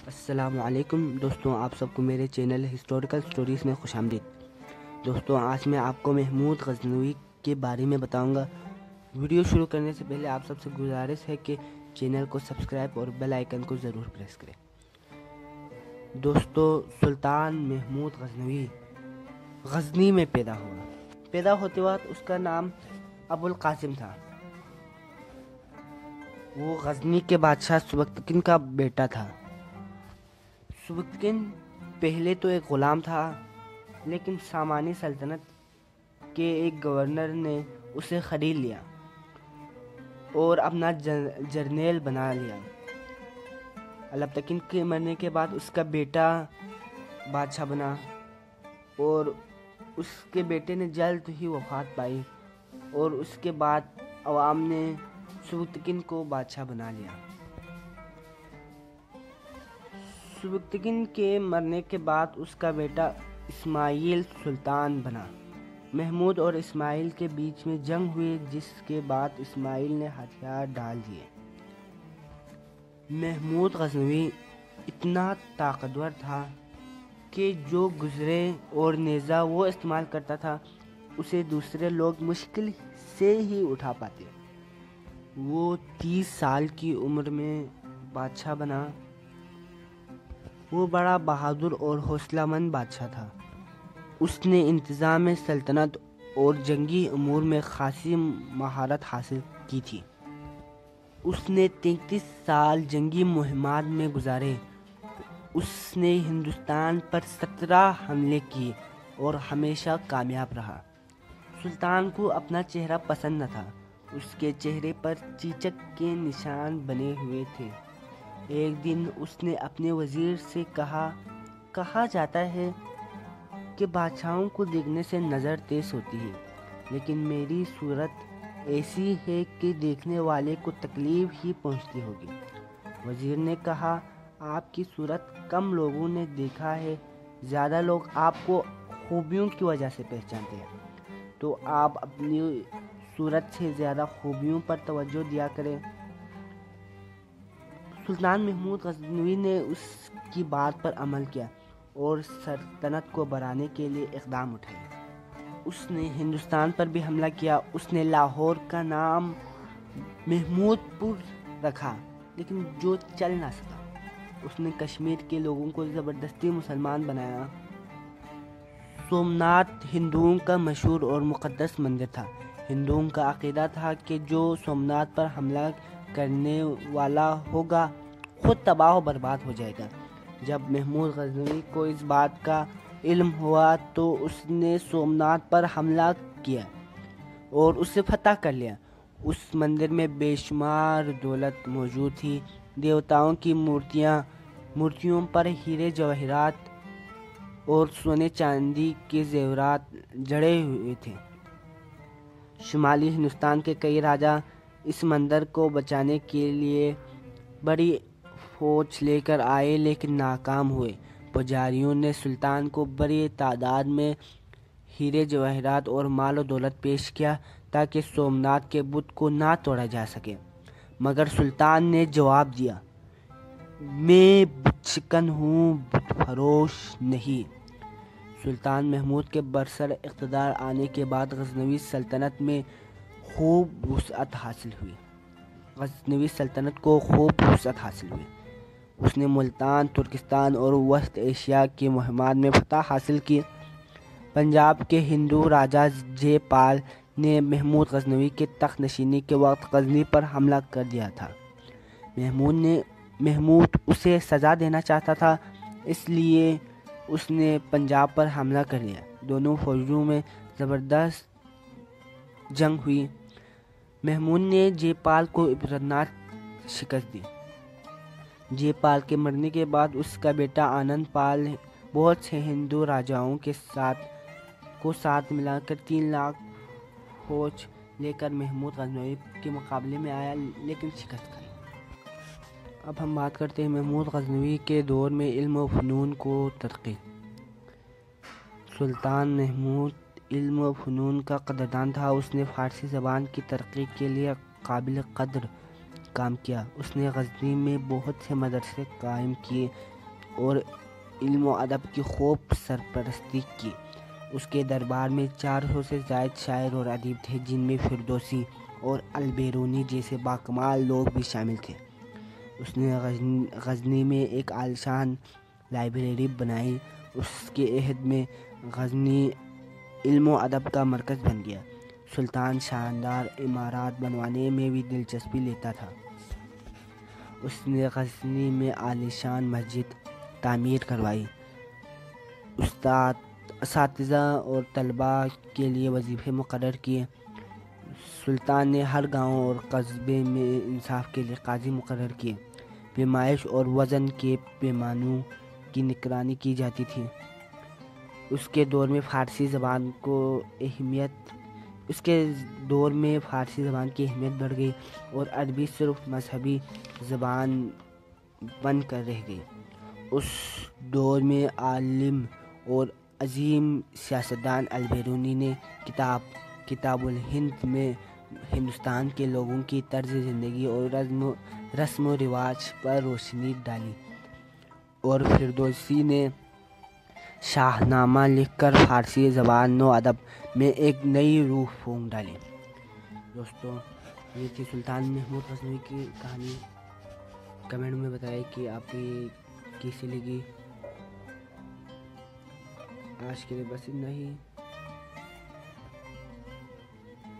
السلام علیکم دوستوں، آپ سب کو میرے چینل ہسٹوریکل سٹوریز میں خوش آمدید۔ دوستوں، آج میں آپ کو محمود غزنوی کے بارے میں بتاؤں گا۔ ویڈیو شروع کرنے سے پہلے آپ سب سے گزارش ہے کہ چینل کو سبسکرائب اور بیل آئیکن کو ضرور پریس کریں۔ دوستوں، سلطان محمود غزنوی غزنی میں پیدا ہوا۔ پیدا ہوتے وقت اس کا نام ابو القاسم تھا۔ وہ غزنی کے بادشاہ سبکتگین کا بیٹا تھا۔ سبکتگین پہلے تو ایک غلام تھا، لیکن سامانی سلطنت کے ایک گورنر نے اسے خرید لیا اور اپنا جرنیل بنا لیا۔ الپتکین کے مرنے کے بعد اس کا بیٹا بادشاہ بنا اور اس کے بیٹے نے جلد ہی وفات پائی، اور اس کے بعد عوام نے سبکتگین کو بادشاہ بنا لیا۔ سبکتگین کے مرنے کے بعد اس کا بیٹا اسماعیل سلطان بنا۔ محمود اور اسماعیل کے بیچ میں جنگ ہوئی، جس کے بعد اسماعیل نے ہتھیار ڈال دیے۔ محمود غزنوی اتنا طاقتور تھا کہ جو گزرے اور نیزہ وہ استعمال کرتا تھا اسے دوسرے لوگ مشکل سے ہی اٹھا پاتے۔ وہ 30 سال کی عمر میں بادشاہ بنا۔ وہ بڑا بہادر اور حوصلہ مند بادشاہ تھا۔ اس نے انتظام سلطنت اور جنگی امور میں خاصی مہارت حاصل کی تھی۔ اس نے 33 سال جنگی مہمات میں گزارے۔ اس نے ہندوستان پر 17 حملے کیے اور ہمیشہ کامیاب رہا۔ سلطان کو اپنا چہرہ پسند نہ تھا۔ اس کے چہرے پر چیچک کے نشان بنے ہوئے تھے۔ ایک دن اس نے اپنے وزیر سے کہا جاتا ہے کہ بادشاہوں کو دیکھنے سے نظر تیز ہوتی ہے، لیکن میری صورت ایسی ہے کہ دیکھنے والے کو تکلیف ہی پہنچتی ہوگی۔ وزیر نے کہا، آپ کی صورت کم لوگوں نے دیکھا ہے، زیادہ لوگ آپ کو خوبیوں کی وجہ سے پہچانتے ہیں، تو آپ اپنی صورت سے زیادہ خوبیوں پر توجہ دیا کریں۔ سلطان محمود غزنوی نے اس کی بات پر عمل کیا اور سلطنت کو بڑھانے کے لیے اقدام اٹھائے۔ اس نے ہندوستان پر بھی حملہ کیا۔ اس نے لاہور کا نام محمود پور رکھا، لیکن جو چل نہ سکا۔ اس نے کشمیر کے لوگوں کو زبردستی مسلمان بنایا۔ سومناتھ ہندوؤں کا مشہور اور مقدس مندر تھا۔ ہندوؤں کا عقیدہ تھا کہ جو سومناتھ پر حملہ کرنے والا ہوگا خود تباہ و برباد ہو جائے گا۔ جب محمود غزنوی کو اس بات کا علم ہوا تو اس نے سومناتھ پر حملہ کیا اور اسے فتح کر لیا۔ اس مندر میں بے شمار دولت موجود تھی۔ دیوتاؤں کی مورتیوں پر ہیرے جواہرات اور سونے چاندی کے زیورات جڑے ہوئے تھے۔ شمالی ہندوستان کے کئی راجا اس مندر کو بچانے کے لیے بڑی فوج لے کر آئے، لیکن ناکام ہوئے۔ پجاریوں نے سلطان کو بڑی تعداد میں ہیرے جواہرات اور مال و دولت پیش کیا تاکہ سومناتھ کے بت کو نہ توڑا جا سکے، مگر سلطان نے جواب دیا، میں بت شکن ہوں، بت فروش نہیں۔ سلطان محمود کے برسر اقتدار آنے کے بعد غزنوی سلطنت میں خوب وسعت حاصل ہوئی۔ اس نے ملتان، ترکستان اور وسط ایشیا کی مہمات میں فتح حاصل کی۔ پنجاب کے ہندو راجا جے پال نے محمود غزنوی کے تخت نشینی کے وقت غزنی پر حملہ کر دیا تھا۔ محمود اسے سزا دینا چاہتا تھا، اس لیے اس نے پنجاب پر حملہ کر لیا۔ دونوں فوجوں میں زبردست جنگ ہوئی۔ محمود نے جے پال کو عبرتناک شکست دی۔ جے پال کے مرنے کے بعد اس کا بیٹا آنند پال بہت سے ہندو راجاؤں کے ساتھ ملا کر 3 لاکھ فوج لے کر محمود غزنوی کے مقابلے میں آیا، لیکن شکست کھائی۔ اب ہم بات کرتے ہیں محمود غزنوی کے دور میں علم و فنون کو ترقی۔ سلطان محمود علم و فنون کا قدردان تھا۔ اس نے فارسی زبان کی ترقی کے لیے قابل قدر کام کیا۔ اس نے غزنی میں بہت سے مدرسے قائم کیے اور علم و ادب کی خوب سرپرستی کی۔ اس کے دربار میں 400 سے زائد شاعر اور ادیب تھے، جن میں فردوسی اور البیرونی جیسے باکمال لوگ بھی شامل تھے۔ اس نے غزنی میں ایک عالیشان لائبریری بنائی۔ اس کے عہد میں غزنی علم و ادب کا مرکز بن گیا۔ سلطان شاندار عمارات بنوانے میں بھی دلچسپی لیتا تھا۔ اس نے غزنی میں عالیشان مسجد تعمیر کروائی، اساتذہ اور طلباء کے لیے وظیفے مقرر کیے۔ سلطان نے ہر گاؤں اور قصبے میں انصاف کے لیے قاضی مقرر کیے۔ پیمائش اور وزن کے پیمانوں کی نگرانی کی جاتی تھی۔ اس کے دور میں فارسی زبان کی اہمیت بڑھ گئی اور عربی صرف مذہبی زبان بن کر رہ گئی۔ اس دور میں عالم اور عظیم سیاستدان البیرونی نے کتاب الہند میں ہندوستان کے لوگوں کی طرز زندگی اور رسم و رواج پر روشنی ڈالی، اور فردوسی نے شاہ نامہ لکھ کر فارسی زبان و ادب میں ایک نئی روح پھونک ڈالی۔ دوستو، یہ تھی سلطان محمود غزنوی کی کہانی۔ کمنٹ میں بتائیں کہ آپ کو یہ کیسی لگی۔ آج کے لیے بس اتنا ہی،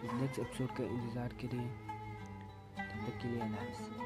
تو نیکسٹ ایپیسوڈ کا انتظار کریں۔ تب تک کے لیے اللہ حافظ۔